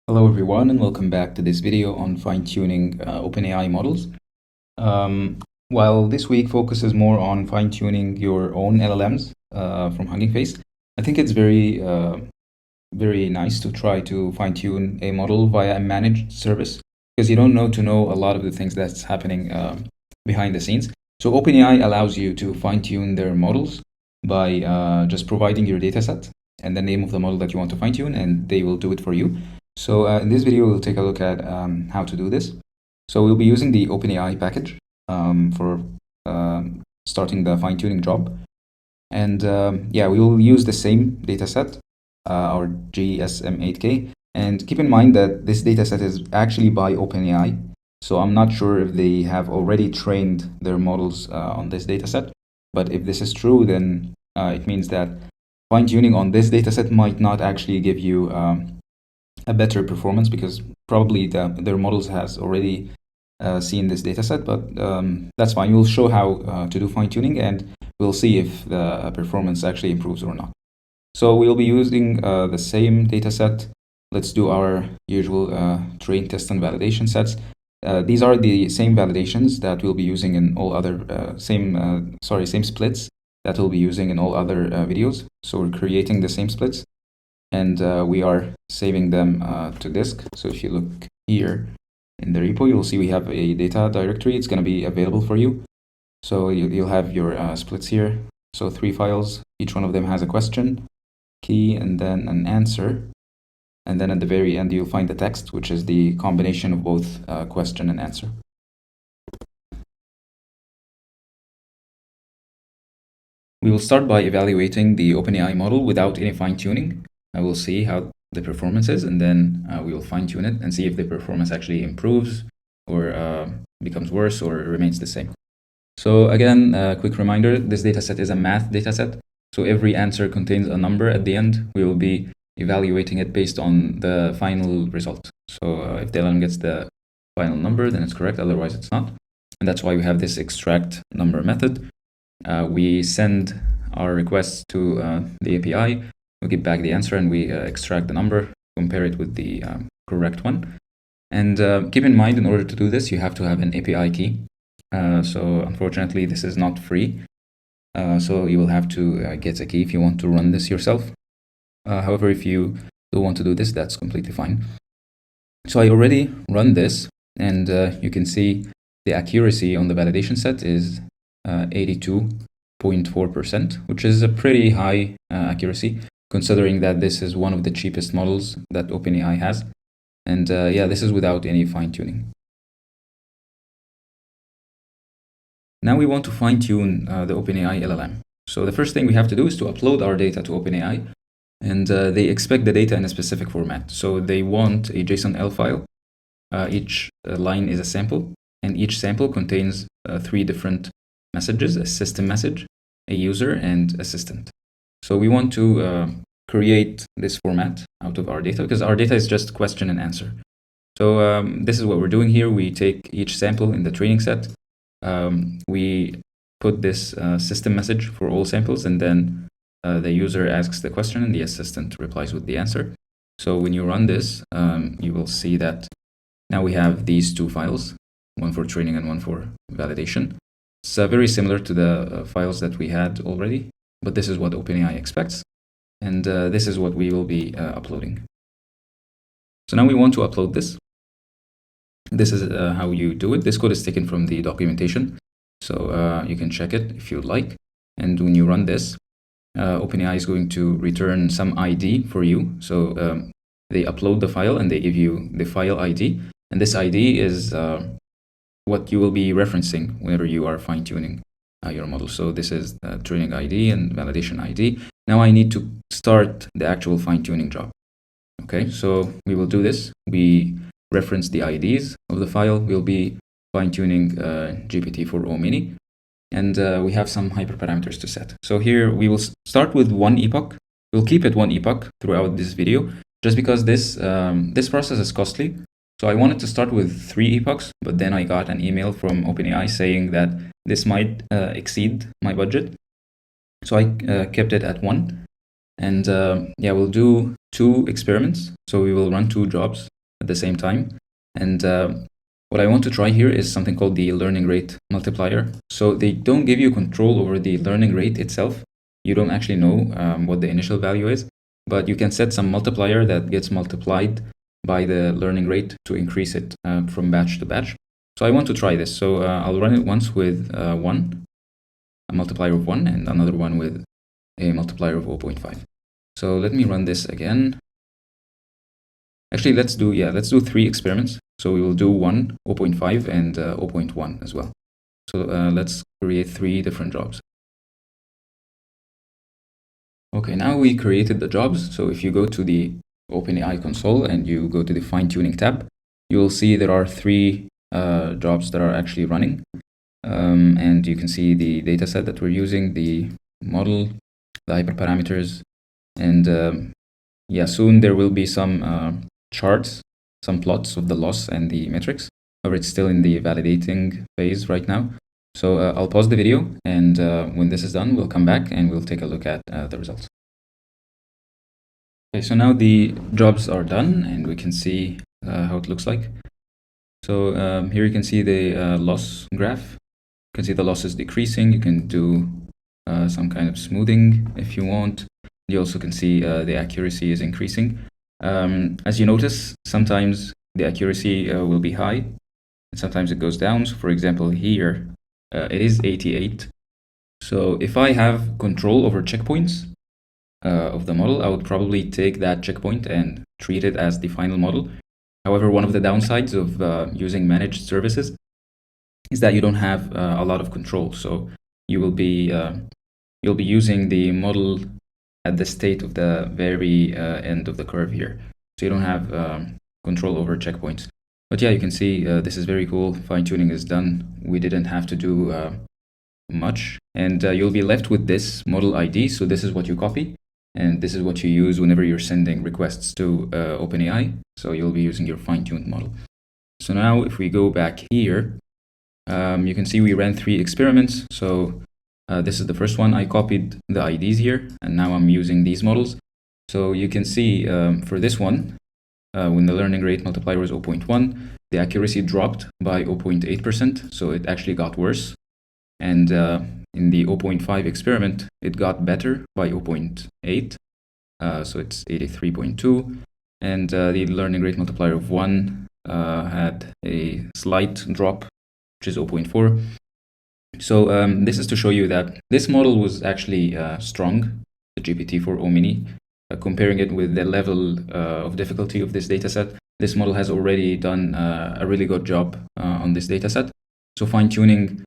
Hello everyone and welcome back to this video on fine-tuning OpenAI models. While this week focuses more on fine-tuning your own LLMs from Hugging Face, I think it's very nice to try to fine-tune a model via a managed service because you don't know a lot of the things that's happening behind the scenes. So OpenAI allows you to fine-tune their models by just providing your dataset and the name of the model that you want to fine-tune, and they will do it for you. So in this video, we'll take a look at how to do this. So we'll be using the OpenAI package for starting the fine-tuning job. And yeah, we will use the same dataset, our GSM8K. And keep in mind that this dataset is actually by OpenAI. So I'm not sure if they have already trained their models on this dataset. But if this is true, then it means that fine-tuning on this dataset might not actually give you a better performance, because probably their models has already seen this dataset, but that's fine. We'll show how to do fine-tuning, and we'll see if the performance actually improves or not. So we'll be using the same dataset. Let's do our usual train, test, and validation sets. These are the same validations that we'll be using in all other same splits that we'll be using in all other videos. So we're creating the same splits, and we are saving them to disk. So if you look here in the repo, you'll see we have a data directory. It's going to be available for you. So you'll have your splits here. So 3 files, each one of them has a question, key, and then an answer. And then at the very end, you'll find the text, which is the combination of both question and answer. We will start by evaluating the OpenAI model without any fine-tuning. I will see how the performance is, and then we will fine-tune it and see if the performance actually improves or becomes worse or remains the same. So again, quick reminder, this dataset is a math dataset. So every answer contains a number at the end. We will be evaluating it based on the final result. So if the LLM gets the final number, then it's correct, otherwise it's not. And that's why we have this extract number method. We send our requests to the API. We get back the answer, and we extract the number, compare it with the correct one. And keep in mind, in order to do this, you have to have an API key. So unfortunately, this is not free. So you will have to get a key if you want to run this yourself. However, if you don't want to do this, that's completely fine. So I already run this, and you can see the accuracy on the validation set is 82.4%, which is a pretty high accuracy, considering that this is one of the cheapest models that OpenAI has. And yeah, this is without any fine-tuning. Now we want to fine-tune the OpenAI LLM. So the first thing we have to do is to upload our data to OpenAI, and they expect the data in a specific format. So they want a JSONL file. Each line is a sample, and each sample contains 3 different messages: a system message, a user, and assistant. So we want to create this format out of our data, because our data is just question and answer. So this is what we're doing here. We take each sample in the training set. We put this system message for all samples, and then the user asks the question and the assistant replies with the answer. So when you run this, you will see that now we have these 2 files, one for training and one for validation. It's very similar to the files that we had already, but this is what OpenAI expects, and this is what we will be uploading. So now we want to upload this. This is how you do it. This code is taken from the documentation, so you can check it if you'd like. And when you run this, OpenAI is going to return some ID for you. So they upload the file and they give you the file ID, and this ID is what you will be referencing whenever you are fine-tuning your model. So this is training ID and validation ID. Now I need to start the actual fine-tuning job. Okay, so we will do this. We reference the IDs of the file. We'll be fine-tuning GPT-4o mini, and we have some hyperparameters to set. So here we will start with 1 epoch. We'll keep it 1 epoch throughout this video, just because this process is costly. So I wanted to start with 3 epochs, but then I got an email from OpenAI saying that this might exceed my budget. So I kept it at 1. And yeah, we'll do 2 experiments. So we will run 2 jobs at the same time. And what I want to try here is something called the learning rate multiplier. So they don't give you control over the learning rate itself. You don't actually know what the initial value is, but you can set some multiplier that gets multiplied by the learning rate to increase it from batch to batch. So I want to try this. So I'll run it once with 1, a multiplier of 1, and another one with a multiplier of 0.5. So let me run this again. Actually, let's do 3 experiments. So we will do 1, 0.5, and 0.1 as well. So let's create 3 different jobs. Okay, now we created the jobs. So if you go to the OpenAI console and you go to the fine-tuning tab, you will see there are 3 jobs that are actually running. And you can see the dataset that we're using, the model, the hyperparameters, and yeah, soon there will be some charts, some plots of the loss and the metrics. However, it's still in the validating phase right now. So I'll pause the video, and when this is done, we'll come back and we'll take a look at the results. Okay, so now the jobs are done, and we can see how it looks like. So here you can see the loss graph. You can see the loss is decreasing. You can do some kind of smoothing if you want. You also can see the accuracy is increasing. As you notice, sometimes the accuracy will be high, and sometimes it goes down. So for example, here it is 88. So if I have control over checkpoints of the model, I would probably take that checkpoint and treat it as the final model. However, one of the downsides of using managed services is that you don't have a lot of control. So you will be you'll be using the model at the state of the very end of the curve here. So you don't have control over checkpoints. But yeah, you can see this is very cool. Fine-tuning is done. We didn't have to do much. And you'll be left with this model ID. So this is what you copy. And this is what you use whenever you're sending requests to OpenAI. So you'll be using your fine-tuned model. So now if we go back here, you can see we ran 3 experiments. So this is the first one. I copied the IDs here, and now I'm using these models. So you can see for this one, when the learning rate multiplier was 0.1, the accuracy dropped by 0.8%. So it actually got worse. And in the 0.5 experiment, it got better by 0.8. So it's 83.2. And the learning rate multiplier of 1 had a slight drop, which is 0.4. So this is to show you that this model was actually strong, the GPT-4 Omni. Comparing it with the level of difficulty of this dataset, this model has already done a really good job on this dataset. So fine-tuning,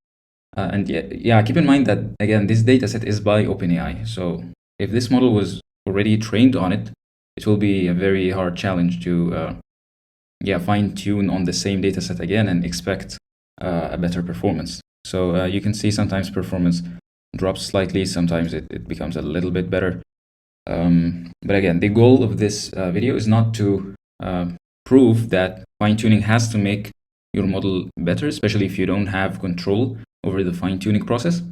and yeah, keep in mind that, again, this dataset is by OpenAI. So if this model was already trained on it, it will be a very hard challenge to fine-tune on the same dataset again and expect a better performance. So you can see sometimes performance drops slightly, sometimes it becomes a little bit better. But again, the goal of this video is not to prove that fine-tuning has to make your model better, especially if you don't have control over the fine-tuning process.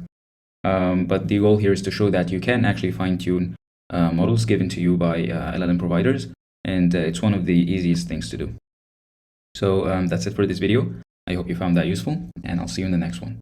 But the goal here is to show that you can actually fine-tune models given to you by LLM providers, and it's one of the easiest things to do. So that's it for this video. I hope you found that useful, and I'll see you in the next one.